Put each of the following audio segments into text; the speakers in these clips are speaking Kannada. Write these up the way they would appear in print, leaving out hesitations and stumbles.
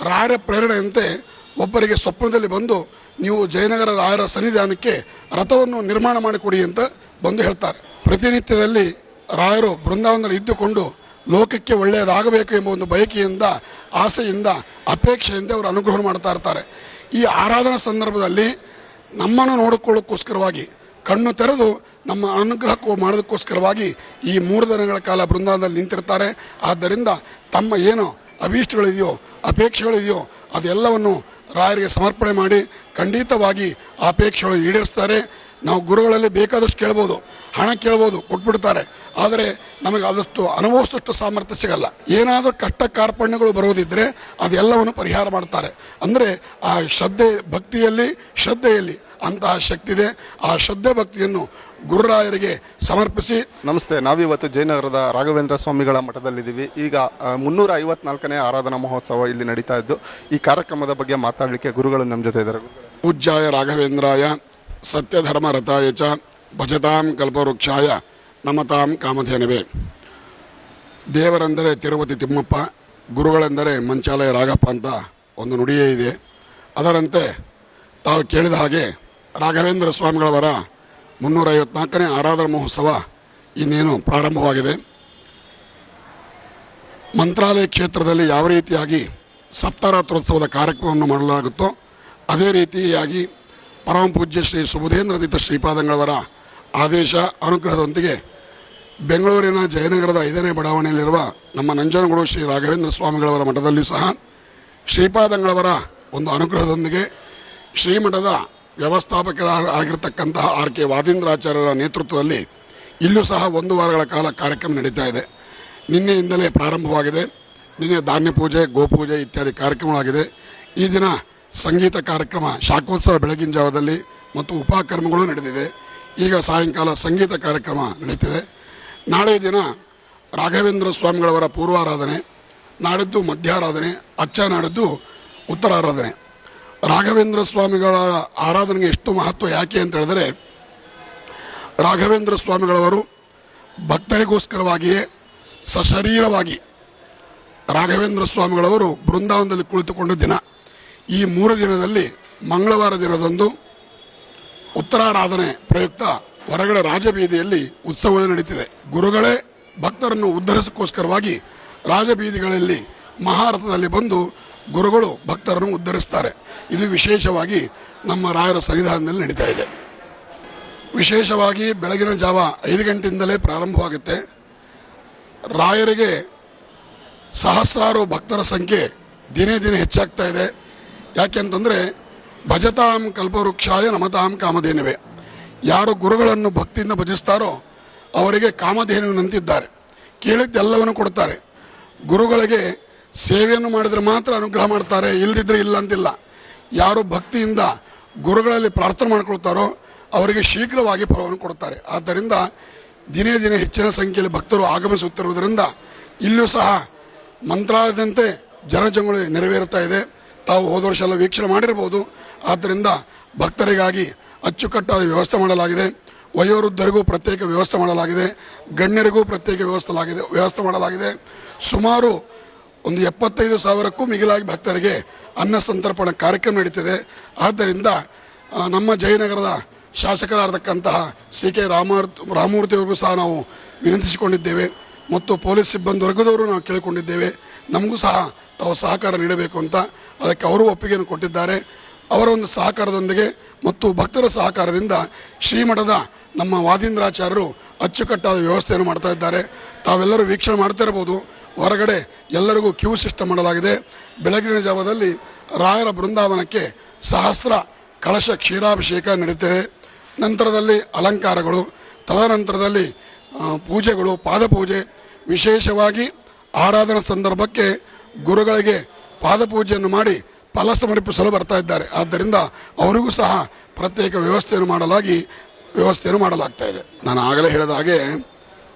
ರಾಯರ ಪ್ರೇರಣೆಯಂತೆ ಒಬ್ಬರಿಗೆ ಸ್ವಪ್ನದಲ್ಲಿ ಬಂದು ನೀವು ಜಯನಗರ ರಾಯರ ಸನ್ನಿಧಾನಕ್ಕೆ ರಥವನ್ನು ನಿರ್ಮಾಣ ಮಾಡಿಕೊಡಿ ಅಂತ ಬಂದು ಹೇಳ್ತಾರೆ. ಪ್ರತಿನಿತ್ಯದಲ್ಲಿ ರಾಯರು ಬೃಂದಾವನದಲ್ಲಿ ಇದ್ದುಕೊಂಡು ಲೋಕಕ್ಕೆ ಒಳ್ಳೆಯದಾಗಬೇಕು ಎಂಬ ಒಂದು ಬಯಕೆಯಿಂದ, ಆಸೆಯಿಂದ, ಅಪೇಕ್ಷೆಯಿಂದ ಅವರು ಅನುಗ್ರಹ ಮಾಡ್ತಾ ಇರ್ತಾರೆ. ಈ ಆರಾಧನಾ ಸಂದರ್ಭದಲ್ಲಿ ನಮ್ಮನ್ನು ನೋಡಿಕೊಳ್ಳೋಕ್ಕೋಸ್ಕರವಾಗಿ, ಕಣ್ಣು ತೆರೆದು ನಮ್ಮ ಅನುಗ್ರಹ ಮಾಡೋದಕ್ಕೋಸ್ಕರವಾಗಿ ಈ 3 ದಿನಗಳ ಕಾಲ ಬೃಂದಾವನದಲ್ಲಿ ನಿಂತಿರ್ತಾರೆ. ಆದ್ದರಿಂದ ತಮ್ಮ ಏನು ಅಭೀಷ್ಟಗಳಿದೆಯೋ, ಅಪೇಕ್ಷೆಗಳಿದೆಯೋ ಅದೆಲ್ಲವನ್ನು ರಾಯರಿಗೆ ಸಮರ್ಪಣೆ ಮಾಡಿ ಖಂಡಿತವಾಗಿ ಆ ಅಪೇಕ್ಷೆಗಳು ಈಡೇರಿಸ್ತಾರೆ. ನಾವು ಗುರುಗಳಲ್ಲಿ ಬೇಕಾದಷ್ಟು ಕೇಳ್ಬೋದು, ಹಣ ಕೇಳ್ಬೋದು, ಕೊಟ್ಬಿಡ್ತಾರೆ. ಆದರೆ ನಮಗೆ ಆದಷ್ಟು ಅನುಭವಿಸಿದಷ್ಟು ಸಾಮರ್ಥ್ಯ ಸಿಗಲ್ಲ. ಏನಾದರೂ ಕಷ್ಟ ಕಾರ್ಪಣ್ಯಗಳು ಬರುವುದಿದ್ದರೆ ಅದೆಲ್ಲವನ್ನು ಪರಿಹಾರ ಮಾಡ್ತಾರೆ. ಅಂದರೆ ಆ ಶ್ರದ್ಧೆಯಲ್ಲಿ ಅಂತಹ ಶಕ್ತಿ ಇದೆ. ಆ ಶ್ರದ್ಧೆ ಭಕ್ತಿಯನ್ನು ಗುರುರಾಯರಿಗೆ ಸಮರ್ಪಿಸಿ. ನಮಸ್ತೆ. ನಾವಿವತ್ತು ಜಯನಗರದ ರಾಘವೇಂದ್ರ ಸ್ವಾಮಿಗಳ ಮಠದಲ್ಲಿದ್ದೀವಿ. ಈಗ 354ನೇ ಆರಾಧನಾ ಮಹೋತ್ಸವ ಇಲ್ಲಿ ನಡೀತಾ ಇದ್ದು, ಈ ಕಾರ್ಯಕ್ರಮದ ಬಗ್ಗೆ ಮಾತಾಡಲಿಕ್ಕೆ ಗುರುಗಳು ನಮ್ಮ ಜೊತೆ ಇದ್ದಾರೆ. ಪೂಜ್ಯಾಯ ರಾಘವೇಂದ್ರಾಯ ಸತ್ಯಧರ್ಮ ರಥಾಯ ಚ ಭಜತಾಂ ಕಲ್ಪವೃಕ್ಷಾಯ ನಮತಾಂ ಕಾಮಧೇನವೇ. ದೇವರೆಂದರೆ ತಿರುಪತಿ ತಿಮ್ಮಪ್ಪ, ಗುರುಗಳೆಂದರೆ ಮಂಚಾಲಯ ರಾಘಪ್ಪ ಅಂತ ಒಂದು ನುಡಿಯೇ ಇದೆ. ಅದರಂತೆ ತಾವು ಕೇಳಿದ ಹಾಗೆ ರಾಘವೇಂದ್ರ ಸ್ವಾಮಿಗಳವರ 354ನೇ ಆರಾಧನಾ ಮಹೋತ್ಸವ ಇನ್ನೇನು ಪ್ರಾರಂಭವಾಗಿದೆ. ಮಂತ್ರಾಲಯ ಕ್ಷೇತ್ರದಲ್ಲಿ ಯಾವ ರೀತಿಯಾಗಿ ಸಪ್ತಾರಾತ್ರೋತ್ಸವದ ಕಾರ್ಯಕ್ರಮವನ್ನು ಮಾಡಲಾಗುತ್ತೋ ಅದೇ ರೀತಿಯಾಗಿ ಪರಮ ಪೂಜ್ಯ ಶ್ರೀ ಸುಬುಧೇಂದ್ರ ತೀರ್ಥ ಶ್ರೀಪಾದಂಗಳವರ ಆದೇಶ ಅನುಗ್ರಹದೊಂದಿಗೆ ಬೆಂಗಳೂರಿನ ಜಯನಗರದ 5ನೇ ಬಡಾವಣೆಯಲ್ಲಿರುವ ನಮ್ಮ ನಂಜನಗೂಡು ಶ್ರೀ ರಾಘವೇಂದ್ರ ಸ್ವಾಮಿಗಳವರ ಮಠದಲ್ಲಿಯೂ ಸಹ ಶ್ರೀಪಾದಂಗಳವರ ಒಂದು ಅನುಗ್ರಹದೊಂದಿಗೆ ಶ್ರೀಮಠದ ವ್ಯವಸ್ಥಾಪಕರಾಗಿರ್ತಕ್ಕಂತಹ R.K. ವಾದೀಂದ್ರಾಚಾರ್ಯರ ನೇತೃತ್ವದಲ್ಲಿ ಇಲ್ಲೂ ಸಹ 1 ವಾರಗಳ ಕಾಲ ಕಾರ್ಯಕ್ರಮ ನಡೀತಾ ಇದೆ. ನಿನ್ನೆಯಿಂದಲೇ ಪ್ರಾರಂಭವಾಗಿದೆ. ನಿನ್ನೆ ಧಾನ್ಯ ಪೂಜೆ, ಗೋಪೂಜೆ ಇತ್ಯಾದಿ ಕಾರ್ಯಕ್ರಮಗಳಾಗಿದೆ. ಈ ದಿನ ಸಂಗೀತ ಕಾರ್ಯಕ್ರಮ, ಶಾಖೋತ್ಸವ ಬೆಳಗಿನ ಜಾವದಲ್ಲಿ ಮತ್ತು ಉಪಕರ್ಮಗಳು ನಡೆದಿದೆ. ಈಗ ಸಾಯಂಕಾಲ ಸಂಗೀತ ಕಾರ್ಯಕ್ರಮ ನಡೀತಿದೆ. ನಾಳೆ ದಿನ ರಾಘವೇಂದ್ರ ಸ್ವಾಮಿಗಳವರ ಪೂರ್ವಾರಾಧನೆ, ನಾಡಿದ್ದು ಮಧ್ಯಾರಾಧನೆ, ನಾಡಿದ್ದು ಉತ್ತರಾರಾಧನೆ. ರಾಘವೇಂದ್ರ ಸ್ವಾಮಿಗಳ ಆರಾಧನೆಗೆ ಎಷ್ಟು ಮಹತ್ವ ಯಾಕೆ ಅಂತ ಹೇಳಿದ್ರೆ, ರಾಘವೇಂದ್ರ ಸ್ವಾಮಿಗಳವರು ಭಕ್ತರಿಗೋಸ್ಕರವಾಗಿಯೇ ಸಶರೀರವಾಗಿ ರಾಘವೇಂದ್ರ ಸ್ವಾಮಿಗಳವರು ಬೃಂದಾವನದಲ್ಲಿ ಕುಳಿತುಕೊಂಡ ದಿನ. ಈ 3 ದಿನದಲ್ಲಿ ಮಂಗಳವಾರ ದಿನದಂದು ಉತ್ತರಾರಾಧನೆ ಪ್ರಯುಕ್ತ ಹೊರಗಡೆ ರಾಜಬೀದಿಯಲ್ಲಿ ಉತ್ಸವಗಳು ನಡೀತಿದೆ. ಗುರುಗಳೇ ಭಕ್ತರನ್ನು ಉದ್ಧರಿಸೋಕ್ಕೋಸ್ಕರವಾಗಿ ರಾಜಬೀದಿಗಳಲ್ಲಿ ಮಹಾರಥದಲ್ಲಿ ಬಂದು ಗುರುಗಳು ಭಕ್ತರನ್ನು ಉದ್ಧರಿಸ್ತಾರೆ. ಇದು ವಿಶೇಷವಾಗಿ ನಮ್ಮ ರಾಯರ ಸನ್ನಿಧಾನದಲ್ಲಿ ನಡೀತಾ ಇದೆ. ವಿಶೇಷವಾಗಿ ಬೆಳಗಿನ ಜಾವ 5 ಗಂಟೆಯಿಂದಲೇ ಪ್ರಾರಂಭವಾಗುತ್ತೆ. ರಾಯರಿಗೆ ಸಹಸ್ರಾರು ಭಕ್ತರ ಸಂಖ್ಯೆ ದಿನೇ ದಿನೇ ಹೆಚ್ಚಾಗ್ತಾ ಇದೆ. ಯಾಕೆಂತಂದರೆ ಭಜತಾಂ ಕಲ್ಪವೃಕ್ಷಾಯ ನಮತಾಂ ಕಾಮಧೇನವೇ. ಯಾರು ಗುರುಗಳನ್ನು ಭಕ್ತಿಯಿಂದ ಭಜಿಸ್ತಾರೋ ಅವರಿಗೆ ಕಾಮಧೇನುವಿನಂತಿದ್ದಾರೆ. ಕೇಳಿದ್ದೆಲ್ಲವನ್ನು ಕೊಡ್ತಾರೆ. ಗುರುಗಳಿಗೆ ಸೇವೆಯನ್ನು ಮಾಡಿದರೆ ಮಾತ್ರ ಅನುಗ್ರಹ ಮಾಡ್ತಾರೆ, ಇಲ್ಲದಿದ್ದರೆ ಇಲ್ಲ ಅಂತಿಲ್ಲ. ಯಾರು ಭಕ್ತಿಯಿಂದ ಗುರುಗಳಲ್ಲಿ ಪ್ರಾರ್ಥನೆ ಮಾಡ್ಕೊಳ್ತಾರೋ ಅವರಿಗೆ ಶೀಘ್ರವಾಗಿ ಫಲವನ್ನು ಕೊಡ್ತಾರೆ. ಆದ್ದರಿಂದ ದಿನೇ ದಿನೇ ಹೆಚ್ಚಿನ ಸಂಖ್ಯೆಯಲ್ಲಿ ಭಕ್ತರು ಆಗಮಿಸುತ್ತಿರುವುದರಿಂದ ಇಲ್ಲೂ ಸಹ ಮಂತ್ರಾಲಯದಂತೆ ಜನಜಂಗುಳಿ ನೆರವೇರುತ್ತಾ ಇದೆ. ತಾವು ಹೋದ ವರ್ಷ ಎಲ್ಲ ವೀಕ್ಷಣೆ ಮಾಡಿರ್ಬೋದು. ಆದ್ದರಿಂದ ಭಕ್ತರಿಗಾಗಿ ಅಚ್ಚುಕಟ್ಟಾದ ವ್ಯವಸ್ಥೆ ಮಾಡಲಾಗಿದೆ. ವಯೋವೃದ್ಧರಿಗೂ ಪ್ರತ್ಯೇಕ ವ್ಯವಸ್ಥೆ ಮಾಡಲಾಗಿದೆ, ಗಣ್ಯರಿಗೂ ಪ್ರತ್ಯೇಕ ವ್ಯವಸ್ಥೆ ಮಾಡಲಾಗಿದೆ. ಸುಮಾರು ಒಂದು 75,000ಕ್ಕೂ ಮಿಗಿಲಾಗಿ ಭಕ್ತರಿಗೆ ಅನ್ನ ಸಂತರ್ಪಣಾ ಕಾರ್ಯಕ್ರಮ ನಡೀತಿದೆ. ಆದ್ದರಿಂದ ನಮ್ಮ ಜಯನಗರದ ಶಾಸಕರಾಗಿರ್ತಕ್ಕಂತಹ CK ರಾಮಮೂರ್ತಿಯವರಿಗೂ ಸಹ ನಾವು ವಿನಂತಿಸಿಕೊಂಡಿದ್ದೇವೆ ಮತ್ತು ಪೊಲೀಸ್ ಸಿಬ್ಬಂದಿ ವರ್ಗದವರು ನಾವು ಕೇಳಿಕೊಂಡಿದ್ದೇವೆ. ನಮಗೂ ಸಹ ತಾವು ಸಹಕಾರ ನೀಡಬೇಕು ಅಂತ. ಅದಕ್ಕೆ ಅವರು ಒಪ್ಪಿಗೆಯನ್ನು ಕೊಟ್ಟಿದ್ದಾರೆ. ಅವರ ಒಂದು ಸಹಕಾರದೊಂದಿಗೆ ಮತ್ತು ಭಕ್ತರ ಸಹಕಾರದಿಂದ ಶ್ರೀಮಠದ ನಮ್ಮ ವಾದೀಂದ್ರಾಚಾರ್ಯರು ಅಚ್ಚುಕಟ್ಟಾದ ವ್ಯವಸ್ಥೆಯನ್ನು ಮಾಡ್ತಾ ಇದ್ದಾರೆ. ತಾವೆಲ್ಲರೂ ವೀಕ್ಷಣೆ ಮಾಡ್ತಾ ಇರ್ಬೋದು. ಹೊರಗಡೆ ಎಲ್ಲರಿಗೂ ಕ್ಯೂ ಸಿಸ್ಟಮ್ ಮಾಡಲಾಗಿದೆ. ಬೆಳಗಿನ ಜಾವದಲ್ಲಿ ರಾಯರ ಬೃಂದಾವನಕ್ಕೆ ಸಹಸ್ರ ಕಳಶ ಕ್ಷೀರಾಭಿಷೇಕ ನಡೀತದೆ. ನಂತರದಲ್ಲಿ ಅಲಂಕಾರಗಳು, ತದನಂತರದಲ್ಲಿ ಪೂಜೆಗಳು, ಪಾದಪೂಜೆ. ವಿಶೇಷವಾಗಿ ಆರಾಧನಾ ಸಂದರ್ಭಕ್ಕೆ ಗುರುಗಳಿಗೆ ಪಾದಪೂಜೆಯನ್ನು ಮಾಡಿ ಫಲ ಸಮರ್ಪಿಸಲು ಬರ್ತಾ ಇದ್ದಾರೆ. ಆದ್ದರಿಂದ ಅವರಿಗೂ ಸಹ ಪ್ರತ್ಯೇಕ ವ್ಯವಸ್ಥೆಯನ್ನು ಮಾಡಲಾಗ್ತಾ ಇದೆ. ನಾನು ಆಗಲೇ ಹೇಳಿದ ಹಾಗೆ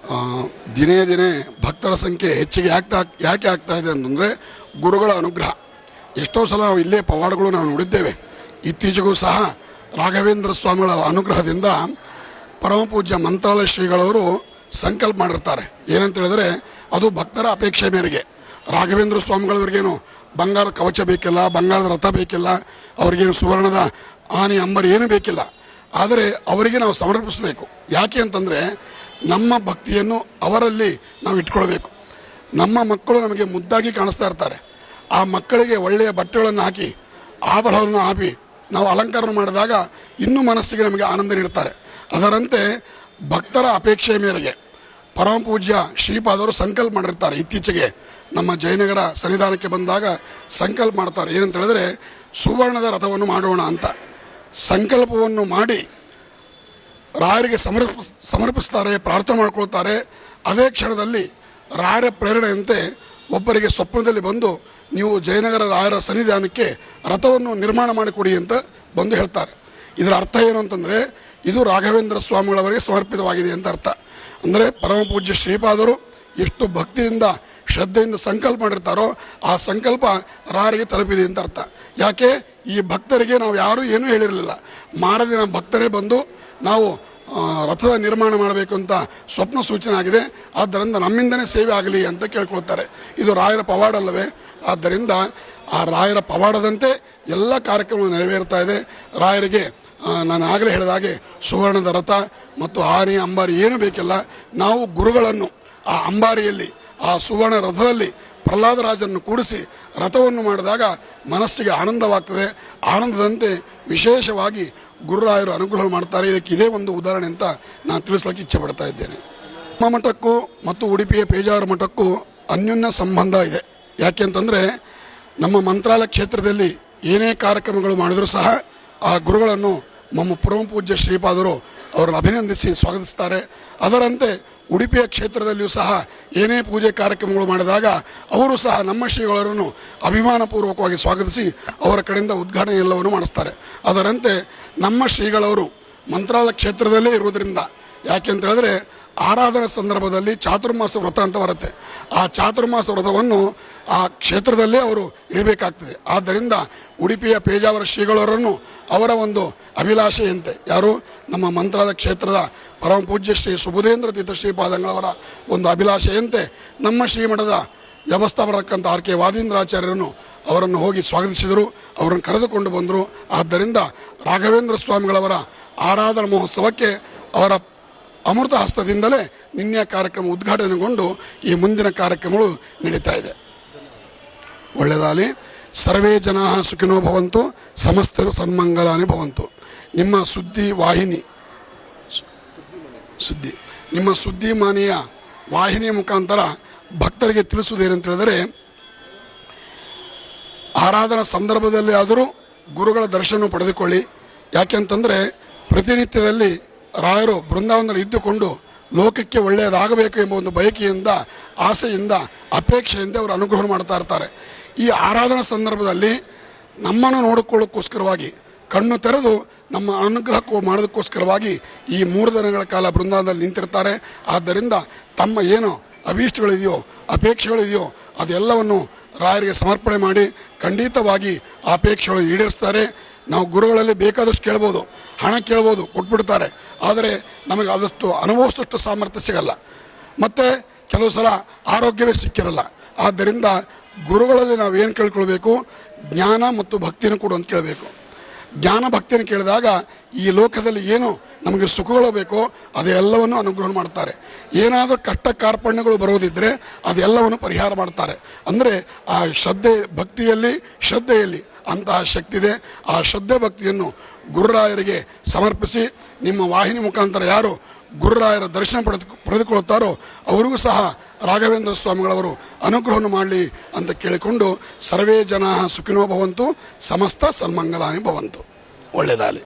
ದಿನೇ ದಿನೇ ಭಕ್ತರ ಸಂಖ್ಯೆ ಹೆಚ್ಚಿಗೆ ಯಾಕೆ ಆಗ್ತಾ ಇದೆ ಅಂತಂದರೆ ಗುರುಗಳ ಅನುಗ್ರಹ. ಎಷ್ಟೋ ಸಲ ನಾವು ಇಲ್ಲೇ ಪವಾಡಗಳು ನಾವು ನೋಡಿದ್ದೇವೆ. ಇತ್ತೀಚೆಗೂ ಸಹ ರಾಘವೇಂದ್ರ ಸ್ವಾಮಿಗಳ ಅನುಗ್ರಹದಿಂದ ಪರಮಪೂಜ್ಯ ಮಂತ್ರಾಲಯ ಶ್ರೀಗಳವರು ಸಂಕಲ್ಪ ಮಾಡಿರ್ತಾರೆ. ಏನಂತ ಹೇಳಿದ್ರೆ ಅದು ಭಕ್ತರ ಅಪೇಕ್ಷೆ ಮೇರೆಗೆ. ರಾಘವೇಂದ್ರ ಸ್ವಾಮಿಗಳವರಿಗೇನು ಬಂಗಾರದ ಕವಚ ಬೇಕಿಲ್ಲ, ಬಂಗಾರದ ರಥ ಬೇಕಿಲ್ಲ, ಅವ್ರಿಗೇನು ಸುವರ್ಣದ ಆನೆ ಅಂಬರಿ ಏನೂ ಬೇಕಿಲ್ಲ. ಆದರೆ ಅವರಿಗೆ ನಾವು ಸಮರ್ಪಿಸಬೇಕು. ಯಾಕೆ ಅಂತಂದರೆ ನಮ್ಮ ಭಕ್ತಿಯನ್ನು ಅವರಲ್ಲಿ ನಾವು ಇಟ್ಕೊಳ್ಬೇಕು. ನಮ್ಮ ಮಕ್ಕಳು ನಮಗೆ ಮುದ್ದಾಗಿ ಕಾಣಿಸ್ತಾ ಇರ್ತಾರೆ. ಆ ಮಕ್ಕಳಿಗೆ ಒಳ್ಳೆಯ ಬಟ್ಟೆಗಳನ್ನು ಹಾಕಿ ಆಭರಣವನ್ನು ಹಾಕಿ ನಾವು ಅಲಂಕಾರ ಮಾಡಿದಾಗ ಇನ್ನೂ ಮನಸ್ಸಿಗೆ ನಮಗೆ ಆನಂದ ನೀಡ್ತಾರೆ. ಅದರಂತೆ ಭಕ್ತರ ಅಪೇಕ್ಷೆಯ ಮೇರೆಗೆ ಪರಮ ಪೂಜ್ಯ ಶ್ರೀಪಾದರು ಸಂಕಲ್ಪ ಮಾಡಿರ್ತಾರೆ. ಇತ್ತೀಚೆಗೆ ನಮ್ಮ ಜಯನಗರ ಸನ್ನಿಧಾನಕ್ಕೆ ಬಂದಾಗ ಸಂಕಲ್ಪ ಮಾಡ್ತಾರೆ. ಏನಂತ ಹೇಳಿದ್ರೆ ಸುವರ್ಣದ ರಥವನ್ನು ಮಾಡೋಣ ಅಂತ ಸಂಕಲ್ಪವನ್ನು ಮಾಡಿ ರಾಯರಿಗೆ ಸಮರ್ಪಿಸ್ತಾರೆ, ಪ್ರಾರ್ಥನೆ ಮಾಡ್ಕೊಳ್ತಾರೆ. ಅದೇ ಕ್ಷಣದಲ್ಲಿ ರಾಯರ ಪ್ರೇರಣೆಯಂತೆ ಒಬ್ಬರಿಗೆ ಸ್ವಪ್ನದಲ್ಲಿ ಬಂದು ನೀವು ಜಯನಗರ ರಾಯರ ಸನ್ನಿಧಾನಕ್ಕೆ ರಥವನ್ನು ನಿರ್ಮಾಣ ಮಾಡಿಕೊಡಿ ಅಂತ ಬಂದು ಹೇಳ್ತಾರೆ. ಇದರ ಅರ್ಥ ಏನು ಅಂತಂದರೆ ಇದು ರಾಘವೇಂದ್ರ ಸ್ವಾಮಿಗಳವರಿಗೆ ಸಮರ್ಪಿತವಾಗಿದೆ ಅಂತ ಅರ್ಥ. ಅಂದರೆ ಪರಮ ಪೂಜ್ಯ ಶ್ರೀಪಾದರು ಎಷ್ಟು ಭಕ್ತಿಯಿಂದ ಶ್ರದ್ಧೆಯಿಂದ ಸಂಕಲ್ಪ ಮಾಡಿರ್ತಾರೋ ಆ ಸಂಕಲ್ಪ ರಾಯರಿಗೆ ತಲುಪಿದೆ ಅಂತ ಅರ್ಥ. ಯಾಕೆ ಈ ಭಕ್ತರಿಗೆ ನಾವು ಯಾರೂ ಏನೂ ಹೇಳಿರಲಿಲ್ಲ. ಮಾರದಿನ ಭಕ್ತರೇ ಬಂದು ನಾವು ರಥದ ನಿರ್ಮಾಣ ಮಾಡಬೇಕು ಅಂತ ಸ್ವಪ್ನ ಸೂಚನೆ ಆಗಿದೆ, ಆದ್ದರಿಂದ ನಮ್ಮಿಂದನೇ ಸೇವೆ ಆಗಲಿ ಅಂತ ಕೇಳ್ಕೊಳ್ತಾರೆ. ಇದು ರಾಯರ ಪವಾಡ ಅಲ್ಲವೇ? ಆದ್ದರಿಂದ ಆ ರಾಯರ ಪವಾಡದಂತೆ ಎಲ್ಲ ಕಾರ್ಯಕ್ರಮ ನೆರವೇರ್ತಾ ಇದೆ. ರಾಯರಿಗೆ ನಾನು ಆಗಲೇ ಹೇಳಿದ ಹಾಗೆ ಸುವರ್ಣದ ರಥ ಮತ್ತು ಆನೆ ಅಂಬಾರಿ ಏನೂ ಬೇಕಿಲ್ಲ. ನಾವು ಗುರುಗಳನ್ನು ಆ ಅಂಬಾರಿಯಲ್ಲಿ ಆ ಸುವರ್ಣ ರಥದಲ್ಲಿ ಪ್ರಹ್ಲಾದರಾಜನ್ನು ಕೂಡಿಸಿ ರಥವನ್ನು ಮಾಡಿದಾಗ ಮನಸ್ಸಿಗೆ ಆನಂದವಾಗ್ತದೆ. ಆನಂದದಂತೆ ವಿಶೇಷವಾಗಿ ಗುರುರಾಯರು ಅನುಗ್ರಹ ಮಾಡ್ತಾರೆ. ಇದಕ್ಕೆ ಇದೇ ಒಂದು ಉದಾಹರಣೆ ಅಂತ ನಾನು ತಿಳಿಸ್ಲಿಕ್ಕೆ ಇಚ್ಛೆ ಪಡ್ತಾ ಇದ್ದೇನೆ. ನಮ್ಮ ಮಠಕ್ಕೂ ಮತ್ತು ಉಡುಪಿಯ ಪೇಜಾವರ ಮಠಕ್ಕೂ ಅನ್ಯೋನ್ಯ ಸಂಬಂಧ ಇದೆ. ಯಾಕೆ ಅಂತಂದರೆ ನಮ್ಮ ಮಂತ್ರಾಲಯ ಕ್ಷೇತ್ರದಲ್ಲಿ ಏನೇ ಕಾರ್ಯಕ್ರಮಗಳು ಮಾಡಿದರೂ ಸಹ ಆ ಗುರುಗಳನ್ನು ನಮ್ಮ ಪರಮ ಪೂಜ್ಯ ಶ್ರೀಪಾದರು ಅವರನ್ನು ಅಭಿನಂದಿಸಿ ಸ್ವಾಗತಿಸ್ತಾರೆ. ಅದರಂತೆ ಉಡುಪಿಯ ಕ್ಷೇತ್ರದಲ್ಲಿಯೂ ಸಹ ಏನೇ ಪೂಜೆ ಕಾರ್ಯಕ್ರಮಗಳು ಮಾಡಿದಾಗ ಅವರು ಸಹ ನಮ್ಮ ಶ್ರೀಗಳನ್ನು ಅಭಿಮಾನಪೂರ್ವಕವಾಗಿ ಸ್ವಾಗತಿಸಿ ಅವರ ಕಡೆಯಿಂದ ಉದ್ಘಾಟನೆ ಎಲ್ಲವನ್ನು ಮಾಡಿಸ್ತಾರೆ. ಅದರಂತೆ ನಮ್ಮ ಶ್ರೀಗಳವರು ಮಂತ್ರಾಲಯ ಕ್ಷೇತ್ರದಲ್ಲೇ ಇರುವುದರಿಂದ, ಯಾಕೆ ಅಂತ ಹೇಳಿದ್ರೆ ಆರಾಧನಾ ಸಂದರ್ಭದಲ್ಲಿ ಚಾತುರ್ಮಾಸ ವ್ರತ ಅಂತ ಬರುತ್ತೆ. ಆ ಚಾತುರ್ಮಾಸ ವ್ರತವನ್ನು ಆ ಕ್ಷೇತ್ರದಲ್ಲೇ ಅವರು ಇರಬೇಕಾಗ್ತದೆ. ಆದ್ದರಿಂದ ಉಡುಪಿಯ ಪೇಜಾವರ ಶ್ರೀಗಳವರನ್ನು ಅವರ ಒಂದು ಅಭಿಲಾಷೆಯಂತೆ, ಯಾರು ನಮ್ಮ ಮಂತ್ರಾಲಯ ಕ್ಷೇತ್ರದ ಪರಮ ಪೂಜ್ಯ ಶ್ರೀ ಸುಬುಧೇಂದ್ರ ತೀರ್ಥ ಶ್ರೀಪಾದಂಗಳವರ ಒಂದು ಅಭಿಲಾಷೆಯಂತೆ ನಮ್ಮ ಶ್ರೀಮಠದ ವ್ಯವಸ್ಥಾಪಕಂತ ಆರ್ ಕೆ ವಾದೀಂದ್ರಾಚಾರ್ಯರನ್ನು ಅವರನ್ನು ಹೋಗಿ ಸ್ವಾಗತಿಸಿದರು, ಅವರನ್ನು ಕರೆದುಕೊಂಡು ಬಂದರು. ಆದ್ದರಿಂದ ರಾಘವೇಂದ್ರ ಸ್ವಾಮಿಗಳವರ ಆರಾಧನಾ ಮಹೋತ್ಸವಕ್ಕೆ ಅವರ ಅಮೃತ ಹಸ್ತದಿಂದಲೇ ನಿನ್ನೆ ಕಾರ್ಯಕ್ರಮ ಉದ್ಘಾಟನೆಗೊಂಡು ಈ ಮುಂದಿನ ಕಾರ್ಯಕ್ರಮಗಳು ನಡೀತಾ ಇದೆ. ಒಳ್ಳೆಯದಾಗಲಿ. ಸರ್ವೇ ಜನಾ ಸುಖಿನೋ ಭವಂತು, ಸಮಸ್ತರು ಸನ್ಮಂಗಲಾನಿ ಭವಂತು. ನಿಮ್ಮ ನಿಮ್ಮ ಸುದ್ದಿಮಾನಿಯ ವಾಹಿನಿಯ ಮುಖಾಂತರ ಭಕ್ತರಿಗೆ ತಿಳಿಸುವುದೇನಂತ ಹೇಳಿದರೆ, ಆರಾಧನಾ ಸಂದರ್ಭದಲ್ಲಿ ಆದರೂ ಗುರುಗಳ ದರ್ಶನ ಪಡೆದುಕೊಳ್ಳಿ. ಯಾಕೆಂತಂದರೆ ಪ್ರತಿನಿತ್ಯದಲ್ಲಿ ರಾಯರು ಬೃಂದಾವನದಲ್ಲಿ ಇದ್ದುಕೊಂಡು ಲೋಕಕ್ಕೆ ಒಳ್ಳೆಯದಾಗಬೇಕು ಎಂಬ ಒಂದು ಬಯಕೆಯಿಂದ, ಆಸೆಯಿಂದ, ಅಪೇಕ್ಷೆಯಿಂದ ಅವರು ಅನುಗ್ರಹ ಮಾಡ್ತಾ ಇರ್ತಾರೆ. ಈ ಆರಾಧನಾ ಸಂದರ್ಭದಲ್ಲಿ ನಮ್ಮನ್ನು ನೋಡಿಕೊಳ್ಳೋಕ್ಕೋಸ್ಕರವಾಗಿ ಕಣ್ಣು ತೆರೆದು ನಮ್ಮ ಅನುಗ್ರಹ ಮಾಡೋದಕ್ಕೋಸ್ಕರವಾಗಿ ಈ 3 ದಿನಗಳ ಕಾಲ ಬೃಂದಾವನದಲ್ಲಿ ನಿಂತಿರ್ತಾರೆ. ಆದ್ದರಿಂದ ತಮ್ಮ ಏನು ಅಭೀಷ್ಟಗಳಿದೆಯೋ, ಅಪೇಕ್ಷೆಗಳಿದೆಯೋ ಅದೆಲ್ಲವನ್ನು ರಾಯರಿಗೆ ಸಮರ್ಪಣೆ ಮಾಡಿ ಖಂಡಿತವಾಗಿ ಆ ಅಪೇಕ್ಷೆಗಳು ಈಡೇರಿಸ್ತಾರೆ. ನಾವು ಗುರುಗಳಲ್ಲಿ ಬೇಕಾದಷ್ಟು ಕೇಳ್ಬೋದು, ಹಣ ಕೇಳ್ಬೋದು, ಕೊಟ್ಬಿಡ್ತಾರೆ. ಆದರೆ ನಮಗೆ ಆದಷ್ಟು ಅನುಭವಿಸಷ್ಟು ಸಾಮರ್ಥ್ಯ ಸಿಗಲ್ಲ, ಮತ್ತು ಕೆಲವು ಸಲ ಆರೋಗ್ಯವೇ ಸಿಕ್ಕಿರಲ್ಲ. ಆದ್ದರಿಂದ ಗುರುಗಳಲ್ಲಿ ನಾವು ಏನು ಕೇಳ್ಕೊಳ್ಬೇಕು, ಜ್ಞಾನ ಮತ್ತು ಭಕ್ತಿಯನ್ನು ಕೂಡ ಅಂತ ಕೇಳಬೇಕು. ಜ್ಞಾನ ಭಕ್ತಿಯನ್ನು ಕೇಳಿದಾಗ ಈ ಲೋಕದಲ್ಲಿ ಏನು ನಮಗೆ ಸುಖಗಳು ಬೇಕೋ ಅದೆಲ್ಲವನ್ನು ಅನುಗ್ರಹ ಮಾಡ್ತಾರೆ. ಏನಾದರೂ ಕಷ್ಟ ಕಾರ್ಪಣ್ಯಗಳು ಬರೋದಿದ್ದರೆ ಅದೆಲ್ಲವನ್ನು ಪರಿಹಾರ ಮಾಡ್ತಾರೆ. ಅಂದರೆ ಆ ಶ್ರದ್ಧೆಯಲ್ಲಿ ಅಂತಹ ಶಕ್ತಿ ಇದೆ. ಆ ಶ್ರದ್ಧೆ ಭಕ್ತಿಯನ್ನು ಗುರುರಾಯರಿಗೆ ಸಮರ್ಪಿಸಿ ನಿಮ್ಮ ವಾಹಿನಿ ಮುಖಾಂತರ ಯಾರು ಗುರುರಾಯರ ದರ್ಶನ ಪಡೆದುಕೊಳ್ಳುತ್ತಾರೋ ಅವರಿಗೂ ಸಹ ರಾಘವೇಂದ್ರ ಸ್ವಾಮಿಗಳವರು ಅನುಗ್ರಹವನ್ನು ಮಾಡಲಿ ಅಂತ ಕೇಳಿಕೊಂಡು ಸರ್ವೇ ಜನಾ ಸುಖಿನೋ ಭವಂತು, ಸಮಸ್ತ ಸನ್ಮಂಗಲಾನಿ ಭವಂತು. ಒಳ್ಳೆಯದಾಗಲಿ.